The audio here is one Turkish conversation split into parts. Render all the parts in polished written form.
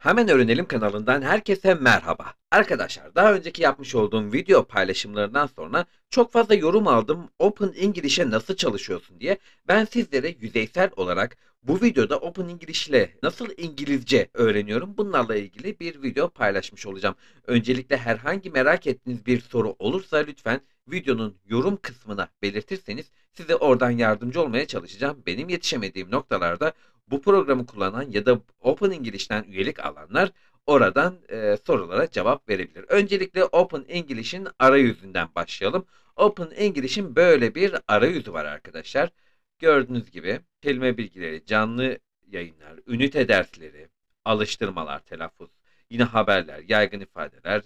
Hemen Öğrenelim kanalından herkese merhaba. Arkadaşlar daha önceki yapmış olduğum video paylaşımlarından sonra çok fazla yorum aldım. Open English'e nasıl çalışıyorsun diye. Ben sizlere yüzeysel olarak bu videoda Open English ile nasıl İngilizce öğreniyorum bunlarla ilgili bir video paylaşmış olacağım. Öncelikle herhangi merak ettiğiniz bir soru olursa lütfen videonun yorum kısmına belirtirseniz size oradan yardımcı olmaya çalışacağım. Benim yetişemediğim noktalarda bu programı kullanan ya da Open English'ten üyelik alanlar oradan sorulara cevap verebilir. Öncelikle Open English'in arayüzünden başlayalım. Open English'in böyle bir arayüzü var arkadaşlar. Gördüğünüz gibi kelime bilgileri, canlı yayınlar, ünite dersleri, alıştırmalar, telaffuz, yine haberler, yaygın ifadeler,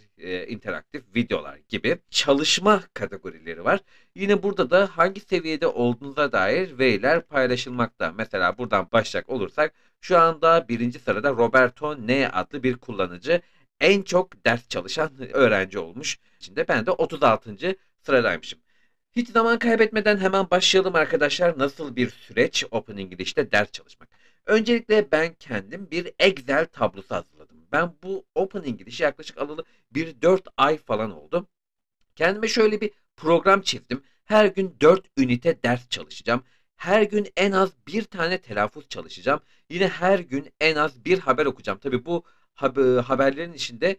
interaktif videolar gibi çalışma kategorileri var. Yine burada da hangi seviyede olduğunuza dair veriler paylaşılmakta. Mesela buradan başlayacak olursak şu anda birinci sırada Roberto N adlı bir kullanıcı en çok ders çalışan öğrenci olmuş. Şimdi ben de 36. sıradaymışım. Hiç zaman kaybetmeden hemen başlayalım arkadaşlar. Nasıl bir süreç Open English'te ders çalışmak? Öncelikle ben kendim bir Excel tablosu hazırladım. Ben bu Open English'i yaklaşık alalı bir 4 ay falan oldu. Kendime şöyle bir program çizdim. Her gün 4 ünite ders çalışacağım. Her gün en az bir tane telaffuz çalışacağım. Yine her gün en az bir haber okuyacağım. Tabii bu haberlerin içinde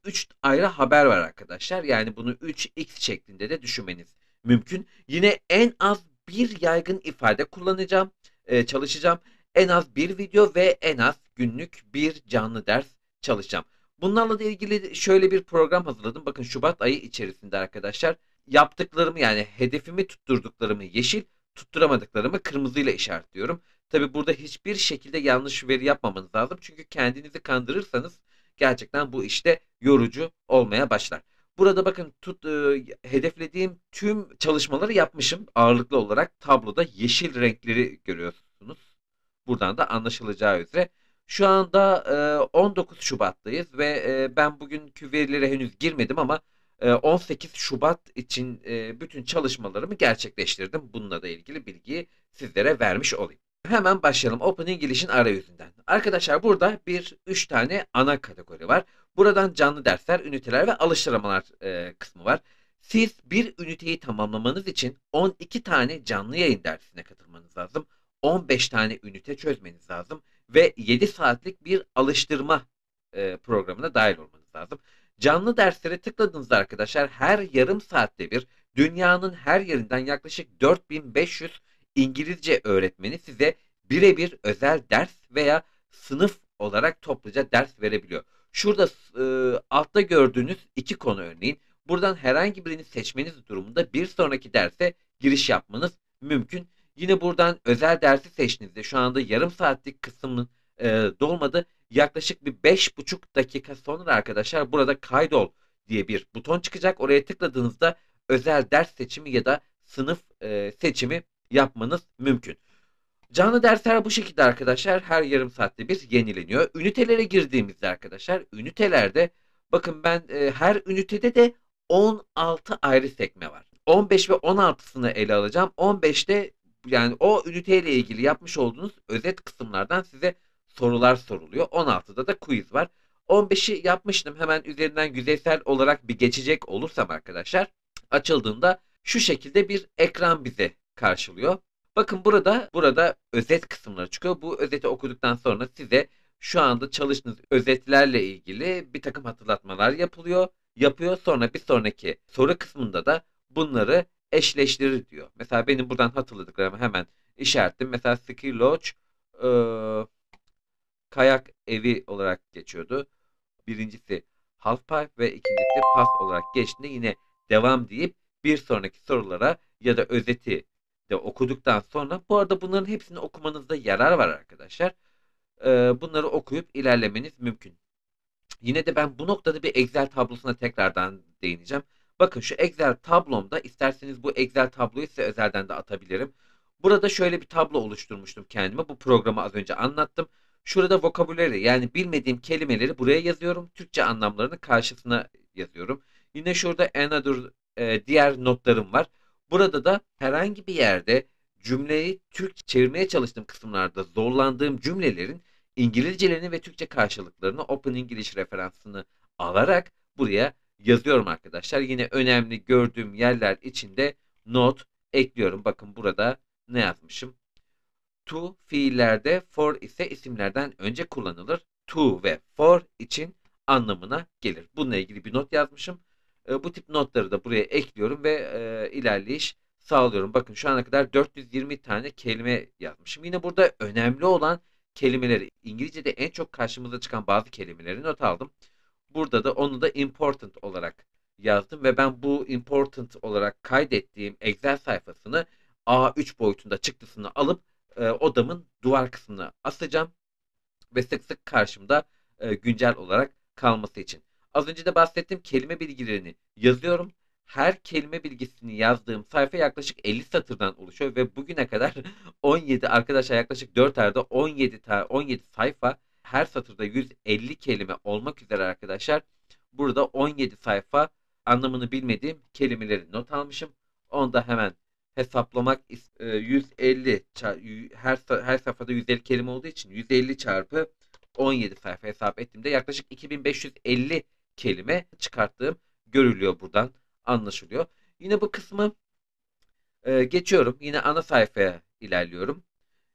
3 ayrı haber var arkadaşlar. Yani bunu 3x şeklinde de düşünmeniz mümkün. Yine en az bir yaygın ifade kullanacağım, çalışacağım. En az bir video ve en az günlük bir canlı ders çalışacağım. Bunlarla da ilgili şöyle bir program hazırladım. Bakın Şubat ayı içerisinde arkadaşlar yaptıklarımı yani hedefimi tutturduklarımı yeşil, tutturamadıklarımı kırmızıyla işaretliyorum. Tabi burada hiçbir şekilde yanlış veri yapmamanız lazım. Çünkü kendinizi kandırırsanız gerçekten bu işte yorucu olmaya başlar. Burada bakın hedeflediğim tüm çalışmaları yapmışım. Ağırlıklı olarak tabloda yeşil renkleri görüyorsunuz. Buradan da anlaşılacağı üzere. Şu anda 19 Şubat'tayız ve ben bugünkü verilere henüz girmedim ama 18 Şubat için bütün çalışmalarımı gerçekleştirdim. Bununla da ilgili bilgiyi sizlere vermiş olayım. Hemen başlayalım Open English'in arayüzünden. Arkadaşlar burada 3 tane ana kategori var. Buradan canlı dersler, üniteler ve alıştırmalar kısmı var. Siz bir üniteyi tamamlamanız için 12 tane canlı yayın dersine katılmanız lazım. 15 tane ünite çözmeniz lazım ve 7 saatlik bir alıştırma programına dahil olmanız lazım. Canlı derslere tıkladığınızda arkadaşlar her yarım saatte bir dünyanın her yerinden yaklaşık 4500 İngilizce öğretmeni size birebir özel ders veya sınıf olarak topluca ders verebiliyor. Şurada altta gördüğünüz iki konu örneğin. Buradan herhangi birini seçmeniz durumunda bir sonraki derse giriş yapmanız mümkün. Yine buradan özel dersi seçtiğinizde şu anda yarım saatlik kısmın dolmadı. Yaklaşık bir 5,5 dakika sonra arkadaşlar burada kaydol diye bir buton çıkacak. Oraya tıkladığınızda özel ders seçimi ya da sınıf seçimi yapmanız mümkün. Canlı dersler bu şekilde arkadaşlar her yarım saatte bir yenileniyor. Ünitelere girdiğimizde arkadaşlar ünitelerde bakın ben her ünitede de 16 ayrı sekme var. 15 ve 16'sını ele alacağım. 15'te yani o üniteyle ilgili yapmış olduğunuz özet kısımlardan size sorular soruluyor. 16'da da quiz var. 15'i yapmıştım. Hemen üzerinden yüzeysel olarak bir geçecek olursam arkadaşlar açıldığında şu şekilde bir ekran bize karşılıyor. Bakın burada özet kısımları çıkıyor. Bu özeti okuduktan sonra size şu anda çalıştığınız özetlerle ilgili bir takım hatırlatmalar yapıyor. Sonra bir sonraki soru kısmında da bunları eşleştirir diyor. Mesela benim buradan hatırladıklarımı hemen işaretledim. Mesela Ski Lodge e, kayak evi olarak geçiyordu. Birincisi Halfpipe ve ikincisi Pass olarak geçtiğinde yine devam deyip bir sonraki sorulara ya da özeti de okuduktan sonra bu arada bunların hepsini okumanızda yarar var arkadaşlar. Bunları okuyup ilerlemeniz mümkün. Yine de ben bu noktada bir Excel tablosuna tekrardan değineceğim. Bakın şu Excel tablomda isterseniz bu Excel tabloyu size özelden de atabilirim. Burada şöyle bir tablo oluşturmuştum kendime. Bu programı az önce anlattım. Şurada vocabulary yani bilmediğim kelimeleri buraya yazıyorum. Türkçe anlamlarını karşısına yazıyorum. Yine şurada another diğer notlarım var. Burada da herhangi bir yerde cümleyi Türk çevirmeye çalıştığım kısımlarda zorlandığım cümlelerin İngilizcelerini ve Türkçe karşılıklarını Open English referansını alarak buraya yazıyorum arkadaşlar. Yine önemli gördüğüm yerler içinde not ekliyorum. Bakın burada ne yazmışım? To fiillerde for ise isimlerden önce kullanılır. To ve for için anlamına gelir. Bununla ilgili bir not yazmışım. Bu tip notları da buraya ekliyorum ve ilerleyiş sağlıyorum. Bakın şu ana kadar 420 tane kelime yazmışım. Yine burada önemli olan kelimeleri, İngilizce'de en çok karşımıza çıkan bazı kelimeleri not aldım. Burada da onu da important olarak yazdım ve ben bu important olarak kaydettiğim Excel sayfasını A3 boyutunda çıktısını alıp odamın duvar kısmına asacağım ve sık sık karşımda güncel olarak kalması için. Az önce de bahsettiğim kelime bilgilerini yazıyorum. Her kelime bilgisini yazdığım sayfa yaklaşık 50 satırdan oluşuyor ve bugüne kadar 17 arkadaşlar yaklaşık 4 ayda 17 sayfa, her satırda 150 kelime olmak üzere arkadaşlar. Burada 17 sayfa anlamını bilmediğim kelimeleri not almışım. Onu da hemen hesaplamak 150 her sayfada 150 kelime olduğu için 150 çarpı 17 sayfa hesap ettiğimde yaklaşık 2550 kelime çıkarttığım görülüyor, buradan anlaşılıyor. Yine bu kısmı geçiyorum. Yine ana sayfaya ilerliyorum.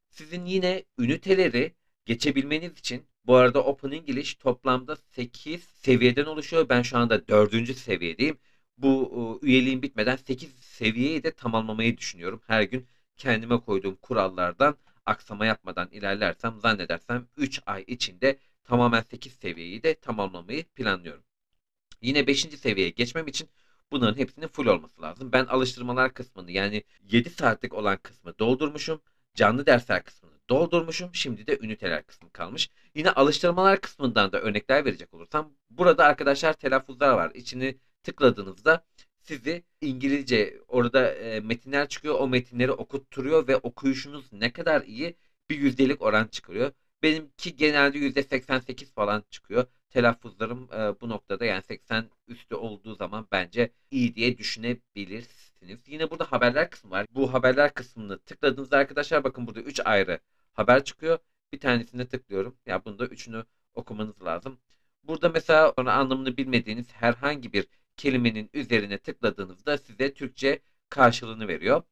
Sizin yine üniteleri geçebilmeniz için, bu arada Open English toplamda 8 seviyeden oluşuyor. Ben şu anda 4. seviyedeyim. Bu üyeliğim bitmeden 8 seviyeyi de tamamlamayı düşünüyorum. Her gün kendime koyduğum kurallardan aksama yapmadan ilerlersem zannedersem 3 ay içinde tamamen 8 seviyeyi de tamamlamayı planlıyorum. Yine 5. seviyeye geçmem için bunların hepsinin full olması lazım. Ben alıştırmalar kısmını, yani 7 saatlik olan kısmı doldurmuşum. Canlı dersler kısmını doldurmuşum. Şimdi de üniteler kısmı kalmış. Yine alıştırmalar kısmından da örnekler verecek olursam, burada arkadaşlar telaffuzlar var. İçini tıkladığınızda sizi İngilizce, orada metinler çıkıyor. O metinleri okutturuyor ve okuyuşunuz ne kadar iyi, bir yüzdelik oran çıkarıyor. Benimki genelde %88 falan çıkıyor. Telaffuzlarım bu noktada, yani 80 üstü olduğu zaman bence iyi diye düşünebilirsiniz. Yine burada haberler kısmı var. Bu haberler kısmını tıkladığınızda arkadaşlar, bakın burada 3 ayrı haber çıkıyor. Bir tanesine tıklıyorum. Ya bunda üçünü okumanız lazım. Burada mesela sonra anlamını bilmediğiniz herhangi bir kelimenin üzerine tıkladığınızda size Türkçe karşılığını veriyor.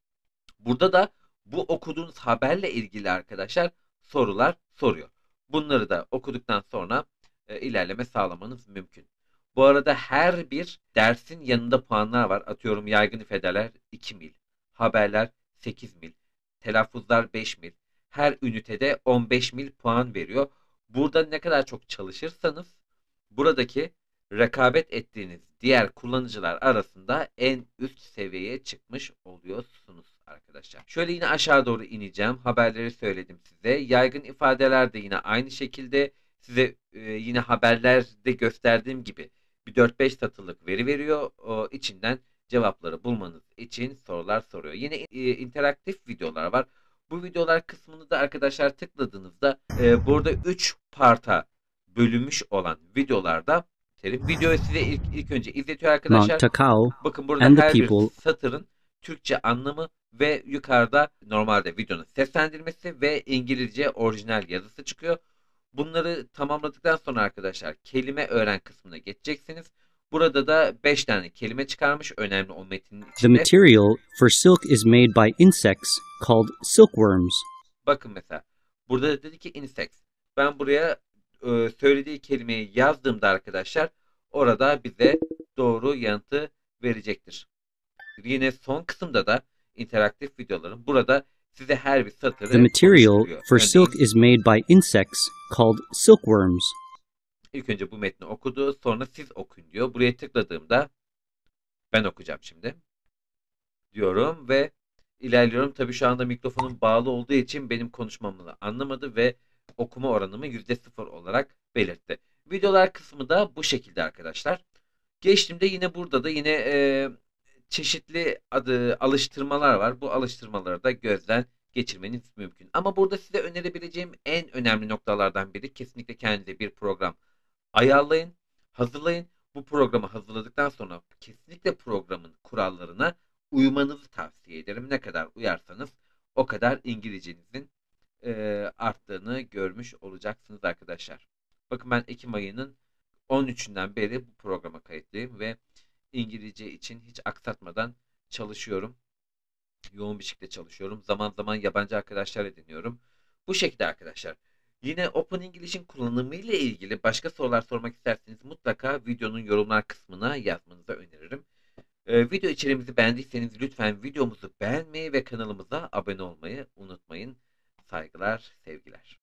Burada da bu okuduğunuz haberle ilgili arkadaşlar sorular soruyor. Bunları da okuduktan sonra ilerleme sağlamanız mümkün. Bu arada her bir dersin yanında puanlar var. Atıyorum, yaygın ifadeler 2 mil, haberler 8 mil, telaffuzlar 5 mil. Her ünitede 15 mil puan veriyor. Burada ne kadar çok çalışırsanız buradaki rekabet ettiğiniz diğer kullanıcılar arasında en üst seviyeye çıkmış oluyorsunuz arkadaşlar. Şöyle yine aşağı doğru ineceğim. Haberleri söyledim size. Yaygın ifadeler de yine aynı şekilde size yine haberlerde gösterdiğim gibi bir 4-5 satırlık veri veriyor. O içinden cevapları bulmanız için sorular soruyor. Yine interaktif videolar var. Bu videolar kısmını da arkadaşlar tıkladığınızda burada 3 parta bölünmüş olan videolarda videoyu size ilk önce izletiyor arkadaşlar. Takao Bakın burada and the her bir people satırın Türkçe anlamı ve yukarıda normalde videonun seslendirmesi ve İngilizce orijinal yazısı çıkıyor. Bunları tamamladıktan sonra arkadaşlar kelime öğren kısmına geçeceksiniz. Burada da 5 tane kelime çıkarmış, önemli o metnin the içinde. material for silk is made by insects called silkworms. Bakın mesela burada da dedi ki insects. Ben buraya söylediği kelimeyi yazdığımda arkadaşlar orada bize doğru yanıtı verecektir. Yine son kısımda da interaktif videoların burada size her bir satırı The material konuşturuyor. for Örneğin, silk is made by insects called silkworms. İlk önce bu metni okudu, sonra siz okuyun diyor. Buraya tıkladığımda ben okuyacağım şimdi diyorum ve ilerliyorum. Tabii şu anda mikrofonum bağlı olduğu için benim konuşmamı da anlamadı ve okuma oranımı %0 olarak belirtti. Videolar kısmı da bu şekilde arkadaşlar. Geçtiğimde yine burada da yine çeşitli alıştırmalar var. Bu alıştırmaları da gözden geçirmeniz mümkün. Ama burada size önerebileceğim en önemli noktalardan biri, kesinlikle kendinize bir program ayarlayın, hazırlayın. Bu programı hazırladıktan sonra kesinlikle programın kurallarına uymanızı tavsiye ederim. Ne kadar uyarsanız o kadar İngilizcenizin arttığını görmüş olacaksınız arkadaşlar. Bakın ben Ekim ayının 13'ünden beri bu programa kayıtlıyım ve İngilizce için hiç aksatmadan çalışıyorum. Yoğun bir şekilde çalışıyorum. Zaman zaman yabancı arkadaşlar ediniyorum. Bu şekilde arkadaşlar. Yine Open English'in kullanımı ile ilgili başka sorular sormak isterseniz mutlaka videonun yorumlar kısmına yazmanızı öneririm. Video içeriğimizi beğendiyseniz lütfen videomuzu beğenmeyi ve kanalımıza abone olmayı unutmayın. Saygılar, sevgiler.